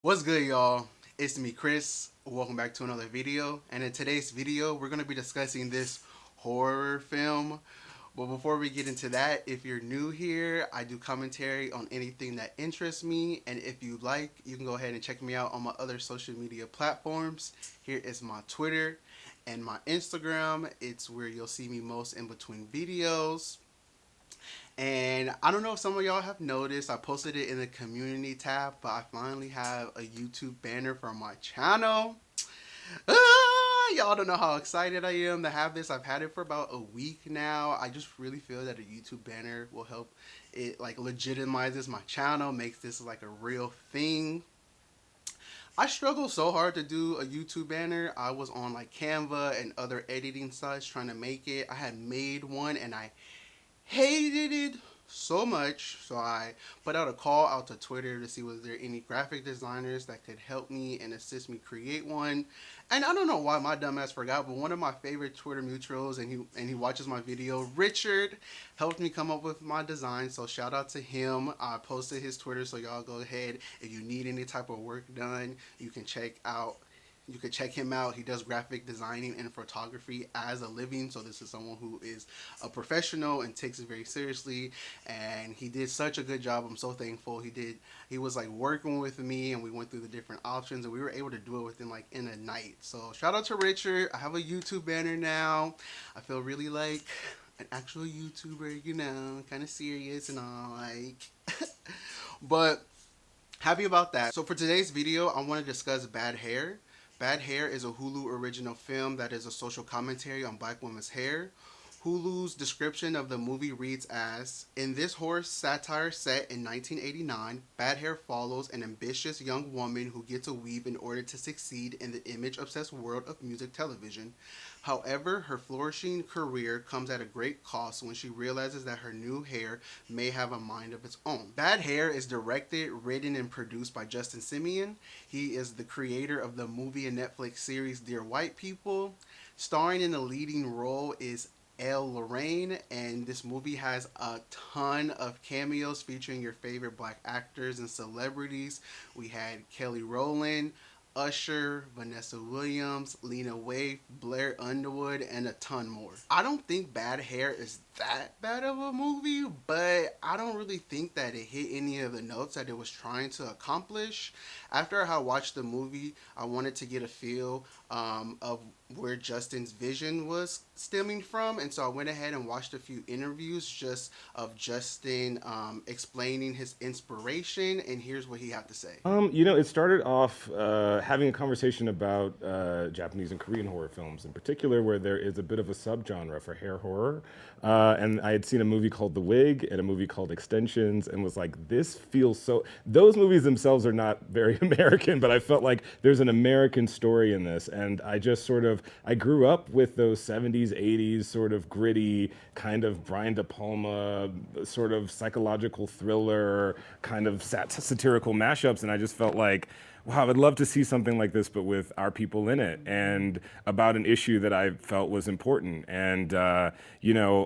What's good, y'all? It's me, Chris. Welcome back to another video. And in today's video, we're going to be discussing this horror film. But before we get into that, if you're new here, I do commentary on anything that interests me. And if you like, you can go ahead and check me out on my other social media platforms. Here is my Twitter and my Instagram. It's where you'll see me most in between videos. And I don't know if some of y'all have noticed, I posted it in the community tab, but I finally have a YouTube banner for my channel. Y'all don't know how excited I am to have this. I've had it for about a week now. I just really feel that a YouTube banner will help it like legitimizes my channel, makes this like a real thing. I struggled so hard to do a YouTube banner. I was on like Canva and other editing sites trying to make it. I had made one and I hated it so much, so I put out a call out to Twitter to see was there any graphic designers that could help me and assist me create one. And I don't know why my dumbass forgot, but one of my favorite Twitter mutuals, and he watches my video, Richard, helped me come up with my design. So shout out to him. I posted his Twitter, so y'all go ahead, if you need any type of work done, you can check him out. He does graphic designing and photography as a living. So this is someone who is a professional and takes it very seriously. And he did such a good job. I'm so thankful. He was like working with me and we went through the different options and we were able to do it within like in a night. So shout out to Richard. I have a YouTube banner now. I feel really like an actual YouTuber, you know, kind of serious and all like. But happy about that. So for today's video, I want to discuss Bad Hair. Bad Hair is a Hulu original film that is a social commentary on black women's hair. Hulu's description of the movie reads as, in this horror satire set in 1989, Bad Hair follows an ambitious young woman who gets a weave in order to succeed in the image-obsessed world of music television. However, her flourishing career comes at a great cost when she realizes that her new hair may have a mind of its own. Bad Hair is directed, written, and produced by Justin Simien. He is the creator of the movie and Netflix series Dear White People. Starring in the leading role is Elle Lorraine, and this movie has a ton of cameos featuring your favorite black actors and celebrities. We had Kelly Rowland, Usher, Vanessa Williams, Lena Waithe, Blair Underwood, and a ton more. I don't think Bad Hair is that bad of a movie, but I don't really think that it hit any of the notes that it was trying to accomplish. After I watched the movie, I wanted to get a feel of where Justin's vision was stemming from, and so I went ahead and watched a few interviews just of Justin explaining his inspiration, and here's what he had to say. It started off having a conversation about Japanese and Korean horror films in particular, where there is a bit of a subgenre for hair horror. And I had seen a movie called The Wig and a movie called Extensions and was like, this feels so... Those movies themselves are not very American, but I felt like there's an American story in this. And I just sort of... I grew up with those 70s, 80s sort of gritty, kind of Brian De Palma, sort of psychological thriller, kind of satirical mashups, and I just felt like, wow, I'd love to see something like this, but with our people in it, and about an issue that I felt was important. And,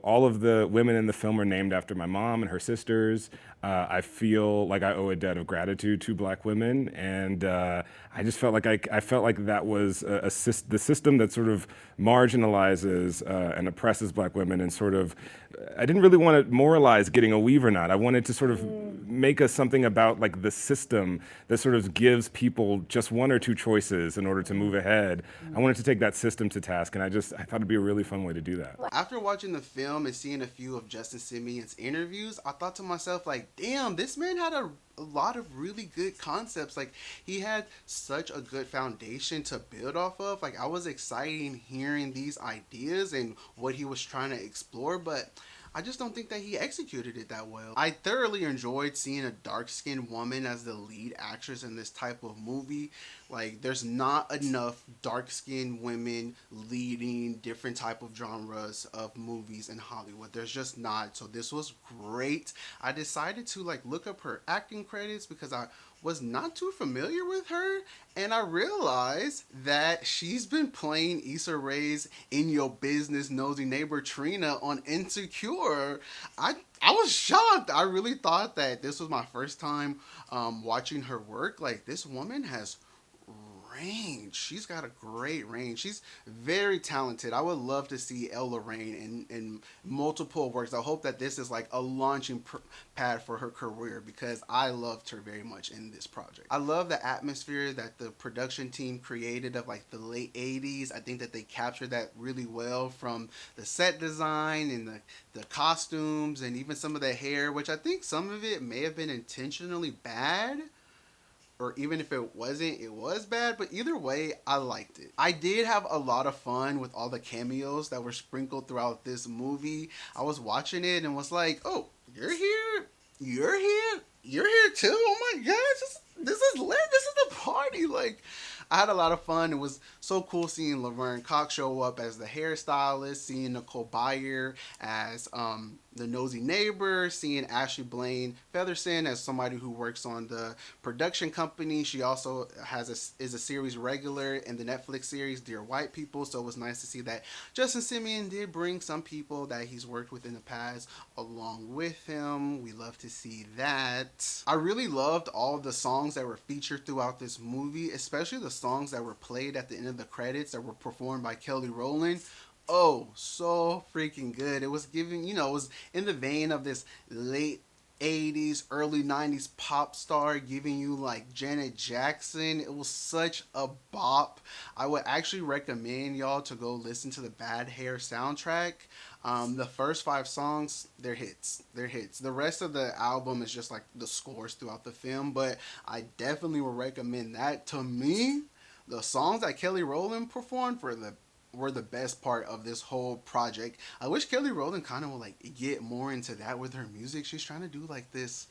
all of the women in the film are named after my mom and her sisters. I feel like I owe a debt of gratitude to black women, and I just felt like I felt like that was the system that sort of marginalizes and oppresses black women, and sort of, I didn't really want to moralize getting a weave or not. I wanted to sort of make us something about like the system that sort of gives people just one or two choices in order to move ahead. I wanted to take that system to task, and I thought it'd be a really fun way to do that. After watching the film and seeing a few of Justin Simien's interviews, I thought to myself, like, damn, this man had a lot of really good concepts. Like, he had such a good foundation to build off of. Like, I was excited hearing these ideas and what he was trying to explore, but I just don't think that he executed it that well. I thoroughly enjoyed seeing a dark-skinned woman as the lead actress in this type of movie. Like, there's not enough dark-skinned women leading different type of genres of movies in Hollywood. There's just not. So this was great. I decided to like look up her acting credits because I was not too familiar with her, and I realized that she's been playing Issa Rae's "In Your Business" nosy neighbor Trina on Insecure. I was shocked. I really thought that this was my first time watching her work. Like, this woman has range. She's got a great range. She's very talented. I would love to see Ella Rain in multiple works. I hope that this is like a launching pad for her career because I loved her very much in this project. I love the atmosphere that the production team created of like the late 80s. I think that they captured that really well from the set design and the costumes and even some of the hair, which I think some of it may have been intentionally bad, or even if it wasn't, it was bad. But either way, I liked it. I did have a lot of fun with all the cameos that were sprinkled throughout this movie. I was watching it and was like, oh, you're here? You're here? You're here too? Oh my gosh, this is lit. This is the party. Like, I had a lot of fun. It was so cool seeing Laverne Cox show up as the hairstylist, seeing Nicole Byer as the nosy neighbor, seeing Ashley Blaine Featherson as somebody who works on the production company. She also is a series regular in the Netflix series Dear White People, so it was nice to see that Justin Simeon did bring some people that he's worked with in the past along with him. We love to see that. I really loved all the songs that were featured throughout this movie, especially the songs that were played at the end of the credits that were performed by Kelly Rowland. Oh, so freaking good. It was giving, it was in the vein of this late 80s, early 90s pop star giving you like Janet Jackson. It was such a bop. I would actually recommend y'all to go listen to the Bad Hair soundtrack. The first 5 songs, they're hits. They're hits. The rest of the album is just like the scores throughout the film, but I definitely would recommend that. To me, the songs that Kelly Rowland performed were the best part of this whole project. I wish Kelly Rowland kind of would like get more into that with her music. She's trying to do like this,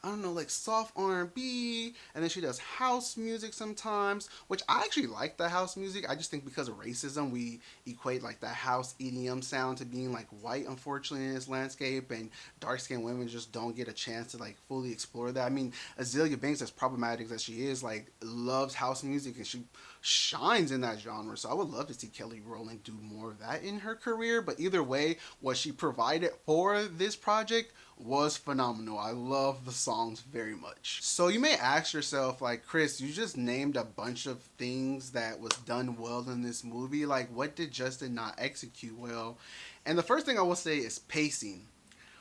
I don't know, like soft R&B, and then she does house music sometimes, which I actually like the house music. I just think because of racism, we equate like the house EDM sound to being like white, unfortunately, in this landscape, and dark-skinned women just don't get a chance to like fully explore that. I mean, Azealia Banks, as problematic as she is, like loves house music, and she shines in that genre. So I would love to see Kelly Rowland do more of that in her career. But either way, what she provided for this project was phenomenal. I love the songs very much. So you may ask yourself, like, Chris, you just named a bunch of things that was done well in this movie. Like, what did Justin not execute well? And the first thing I will say is pacing.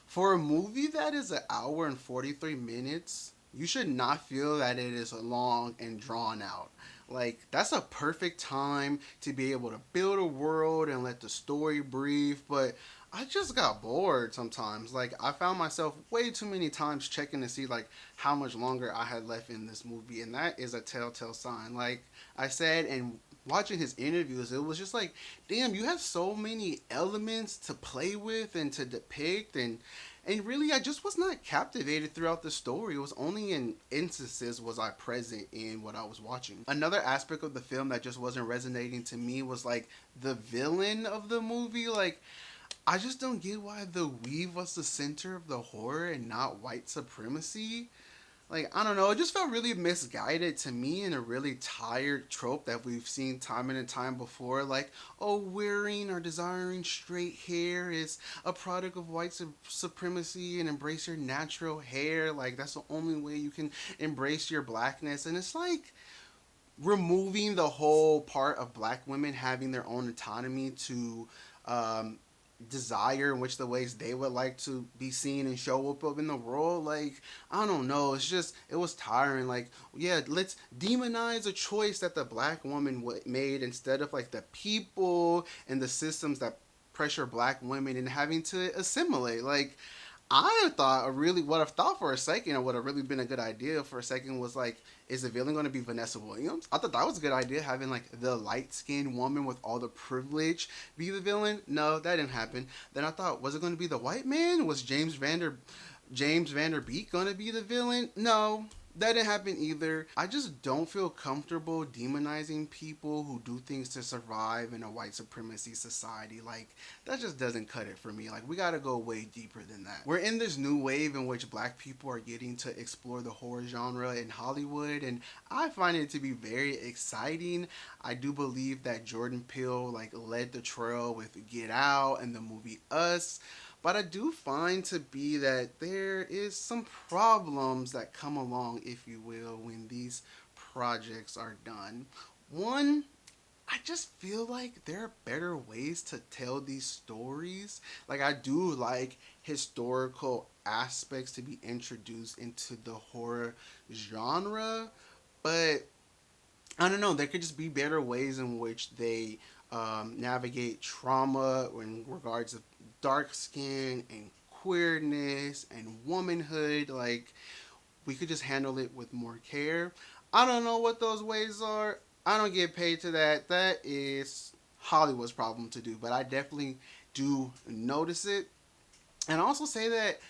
For a movie that is an hour and 43 minutes, you should not feel that it is long and drawn out. Like, that's a perfect time to be able to build a world and let the story breathe. But I just got bored sometimes. Like, I found myself way too many times checking to see like how much longer I had left in this movie, and that is a telltale sign. Like I said, and watching his interviews, it was just like, damn, you have so many elements to play with and to depict, and really, I just was not captivated throughout the story. It was only in instances was I present in what I was watching. Another aspect of the film that just wasn't resonating to me was like the villain of the movie. Like, I just don't get why the weave was the center of the horror and not white supremacy. Like, I don't know, it just felt really misguided to me, and a really tired trope that we've seen time and time before. Like, oh, wearing or desiring straight hair is a product of white supremacy, and embrace your natural hair. Like, that's the only way you can embrace your blackness. And it's like removing the whole part of black women having their own autonomy to desire in which the ways they would like to be seen and show up in the world. Like, I don't know, it's just, it was tiring. Like, yeah, let's demonize a choice that the black woman made instead of like the people and the systems that pressure black women and having to assimilate. Like, I thought what I thought for a second, or what have really been a good idea for a second, was like, is the villain going to be Vanessa Williams? I thought that was a good idea, having like the light-skinned woman with all the privilege be the villain. No, that didn't happen. Then I thought, was it going to be the white man? Was James Vanderbeek going to be the villain? No, That didn't happen either. I just don't feel comfortable demonizing people who do things to survive in a white supremacy society. Like, that just doesn't cut it for me. Like, we gotta go way deeper than that. We're in this new wave in which black people are getting to explore the horror genre in Hollywood, and I find it to be very exciting. I do believe that Jordan Peele, like, led the trail with Get Out and the movie Us. But I do find to be that there is some problems that come along, if you will, when these projects are done. One, I just feel like there are better ways to tell these stories. Like, I do like historical aspects to be introduced into the horror genre, but I don't know. There could just be better ways in which they navigate trauma in regards of dark skin and queerness and womanhood. Like, we could just handle it with more care. I don't know what those ways are. I don't get paid to that. That is Hollywood's problem to do. But I definitely do notice it. And I also say that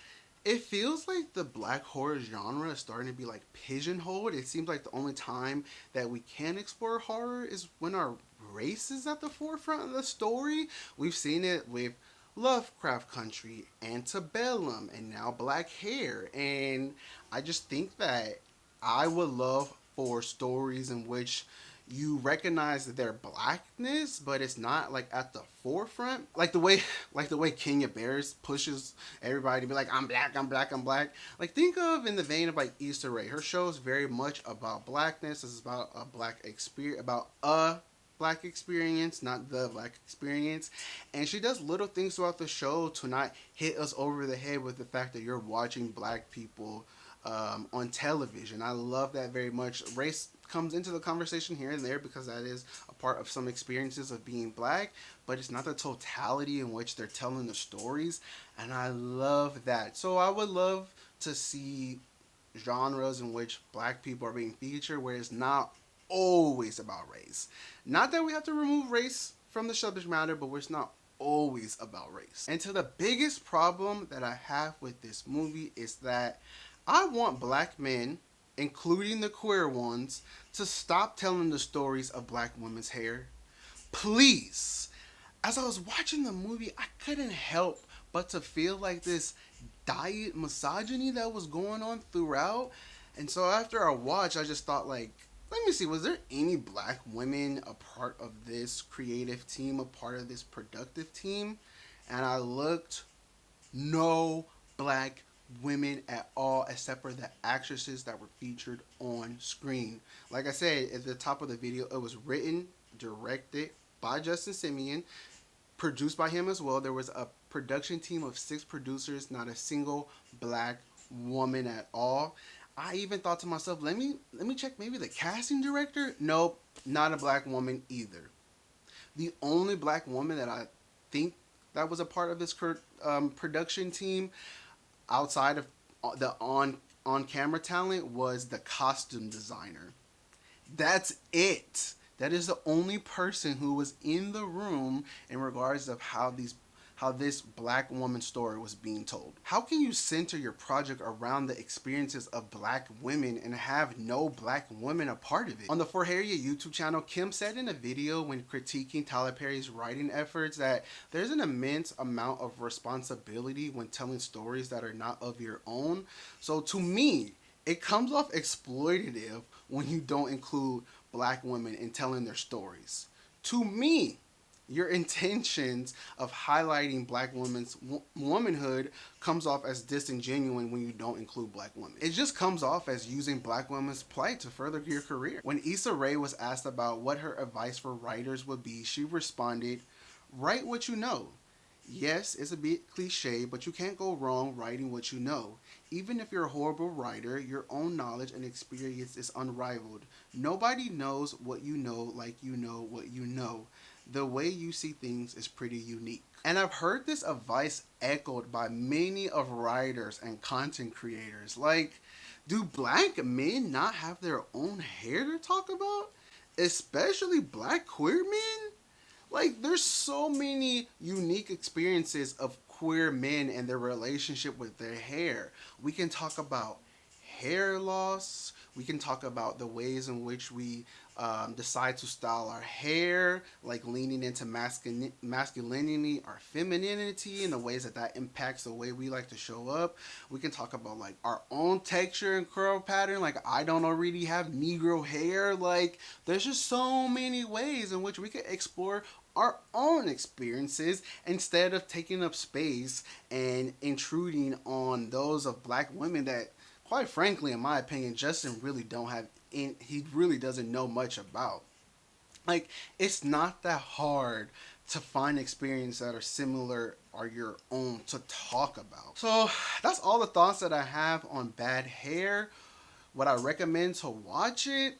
it feels like the black horror genre is starting to be like pigeonholed. It seems like the only time that we can explore horror is when our race is at the forefront of the story. We've seen it with Lovecraft Country, Antebellum, and now Black Hair. And I just think that I would love for stories in which you recognize their blackness, but it's not like at the forefront. Like the way Kenya Bears pushes everybody to be like, I'm black, I'm black, I'm black. Like, think of in the vein of like Issa Rae. Her show is very much about blackness. It's about a black experience, about a black experience, not the black experience. And she does little things throughout the show to not hit us over the head with the fact that you're watching black people on television. I love that very much. Race comes into the conversation here and there because that is a part of some experiences of being black, but it's not the totality in which they're telling the stories, and I love that. So I would love to see genres in which black people are being featured where it's not always about race. Not that we have to remove race from the subject matter, but where it's not always about race. And to the biggest problem that I have with this movie is that I want black men, including the queer ones, to stop telling the stories of black women's hair. Please. As I was watching the movie, I couldn't help but to feel like this diet misogyny that was going on throughout. And so after I watched, I just thought, like, let me see, was there any black women a part of this creative team, a part of this productive team? And I looked, no black women at all except for the actresses that were featured on screen. Like I said at the top of the video, it was written, directed by Justin Simien, produced by him as well. There was a production team of 6 producers, not a single black woman at all. I even thought to myself, let me check maybe the casting director. Nope, not a black woman either. The only black woman that I think that was a part of this production team outside of the on camera talent was the costume designer. That's it. That is the only person who was in the room in regards of how this black woman story was being told. How can you center your project around the experiences of black women and have no black women a part of it? On the For Harriet YouTube channel, Kim said in a video when critiquing Tyler Perry's writing efforts that there's an immense amount of responsibility when telling stories that are not of your own. So to me, it comes off exploitative when you don't include black women in telling their stories. To me, your intentions of highlighting black women's womanhood comes off as disingenuous when you don't include black women. It just comes off as using black women's plight to further your career. When Issa Rae was asked about what her advice for writers would be, she responded, "Write what you know. Yes, it's a bit cliche, but you can't go wrong writing what you know. Even if you're a horrible writer, your own knowledge and experience is unrivaled. Nobody knows what you know like you know what you know. The way you see things is pretty unique." And I've heard this advice echoed by many of writers and content creators. Like, do black men not have their own hair to talk about? Especially black queer men? Like, there's so many unique experiences of queer men and their relationship with their hair. We can talk about hair loss. We can talk about the ways in which we decide to style our hair, like leaning into masculinity or femininity, and the ways that that impacts the way we like to show up. We can talk about like our own texture and curl pattern. Like I don't already have Negro hair. Like there's just so many ways in which we could explore our own experiences instead of taking up space and intruding on those of black women that, quite frankly, in my opinion, Justin really don't have he really doesn't know much about. Like it's not that hard to find experiences that are similar or your own to talk about. So that's all the thoughts that I have on Bad Hair. Would I recommend to watch it?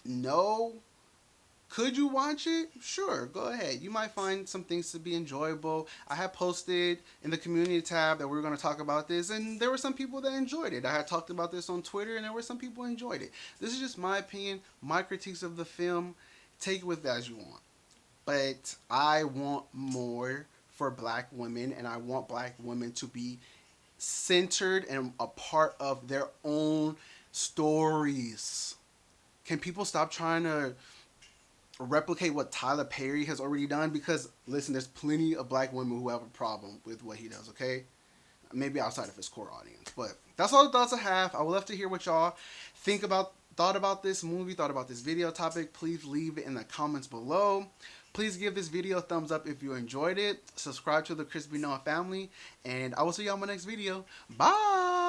No. Could you watch it? Sure, go ahead. You might find some things to be enjoyable. I had posted in the community tab that we were going to talk about this, and there were some people that enjoyed it. I had talked about this on Twitter, and there were some people who enjoyed it. This is just my opinion, my critiques of the film. Take it with as you want. But I want more for black women, and I want black women to be centered and a part of their own stories. Can people stop trying to replicate what Tyler Perry has already done? Because listen, there's plenty of black women who have a problem with what he does, okay? Maybe outside of his core audience. But that's all the thoughts I have. I would love to hear what y'all thought about this movie, thought about this video topic. Please leave it in the comments below. Please give this video a thumbs up if you enjoyed it. Subscribe to the Crispy Noah family. And I will see y'all in my next video. Bye!